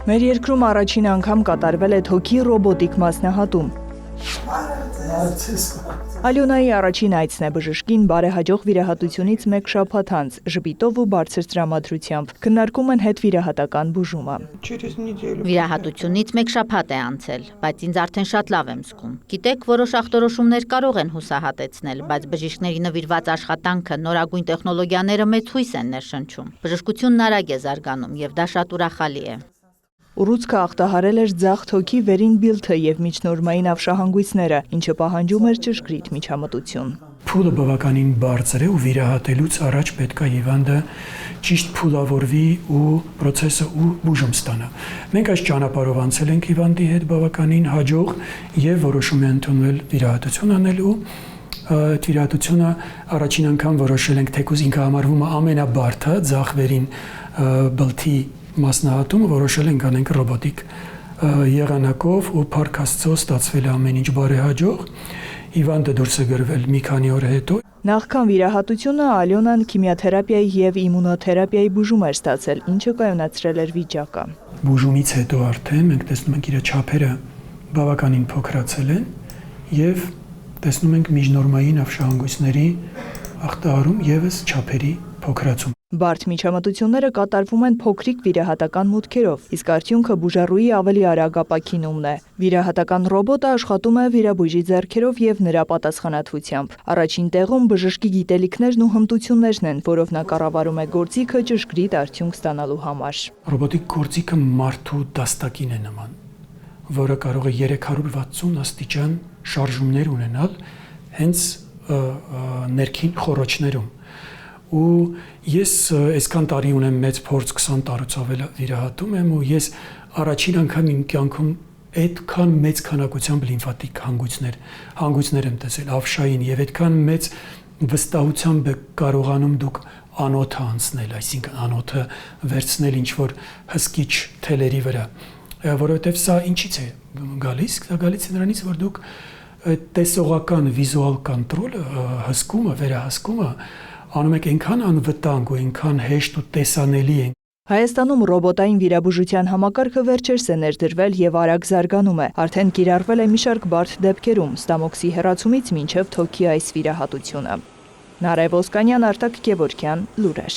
Մեր երկրում առաջին անգամ կատարվել է թոքի ռոբոտիկ մասնահատում։ Ալյոնայի առաջին այցն է բժշկին բարեհաջող վիրահատությունից մեկ շաբաթ անց, ժպիտով ու բարձր տրամադրությամբ։ Քննարկում են հետվիրահատական բուժումը։ Վիրահատությունից մեկ շաբաթ է անցել, բայց ինձ արդեն շատ լավ եմ զգում։ Գիտեք, որոշ ախտորոշումներ կարող են հուսահատեցնել, բայց բժիշկների նվիրված աշխատանքը, նորագույն տեխնոլոգիաները մեծ հույս են ներշնչում։ Բժշկությունն արագ է զարգանում եւ դա շատ ուրախալի է։ Ուռուցքը ախտահարել էր ձախ թոքի վերին բիլթը եւ միջնորմային ավշահանգույցները, ինչը պահանջում էր ճշգրիտ միջամտություն։ Փուլը բավականին բարձր է ու վիրահատելուց առաջ պետք է հիվանդը ճիշտ փուլավորվի ու process-ը ու բուժում ստանա։ Մենք այս ճանապարհով անցել ենք հիվանդի հետ բավականին հաջող եւ որոշում ենք ընդունել վիրահատություն անելու։ Այդ վիրահատությունը առաջին անգամ որոշել ենք թեկուզ ինքը համարվում է ամենաբարդը ձախ վերին բլթի մասնահատումը որոշել ենք անենք ռոբոտիկ եղանակով ու փառք Աստծո ստացվել է ամեն ինչ բարեհաջող։ Հիվանդը դուրս է գրվել մի քանի օր հետո։ Նախքան վիրահատությունը Ալյոնան քիմիոթերապիայի եւ իմունոթերապիայի բուժում էր ստացել, ինչը կայունացրել էր վիճակը։ Բուժումից հետո արդեն մենք տեսնում ենք իր չափերը բավականին փոքրացել են եւ տեսնում ենք միջնորմային ավշահանգույցների ախտահարում եւս չափերի փոքրացում։ Բարդ միջամտությունները կատարվում են փոքրիկ վիրահատական մուտքերով, իսկ արդյունքը բուժառուի ավելի արագ ապաքինումն է։ Վիրահատական ռոբոտը աշխատում է վիրաբույժի ձեռքերով եւ նրա պատասխանատվությամբ։ Առաջին տեղում բժշկի գիտելիքներն ու հմտություններն են, որով նա կառավարում է գործիքը ճշգրիտ արդյունք ստանալու համար։ Ռոբոտիկ գործիքը մարդու դաստակին է նման, որը կարող է 360 աստիճան շարժումներ ունենալ հենց ներքին խոռոչներում։ Ու ես այսքան տարի ունեմ մեծ փորձ 20 տարուց ավել վիրահատում եմ ու ես առաջին անգամ իմ կյանքում այդքան մեծ քանակությամբ լիմֆատիկ հանգույցներ եմ տեսել ավշային եւ այդքան մեծ վստահությամբ կարողանում դուք անոթը անցնել, այսինքն անոթը վերցնել ինչ որ հսկիչ թելերի վրա, որովհետեւ սա ինչից է գալիս, դա գալիս է նրանից, որ դուք այդ տեսողական վիզուալ կոնտրոլը, հսկումը, վերահսկումը անում եք այնքան անվտանգ ու այնքան հեշտ ու տեսանելի է։ Հայաստանում ռոբոտային վիրաբուժության համակարգը վերջերս է ներդրվել եւ արագ զարգանում է։ Արդեն կիրառվել է մի շարք բարդ դեպքերում, ստամոքսի հեռացումից մինչև թոքի այս վիրահատությունը։ Նարեկ Ոսկանյան, Արտակ Գևորգյան, Լուրեր։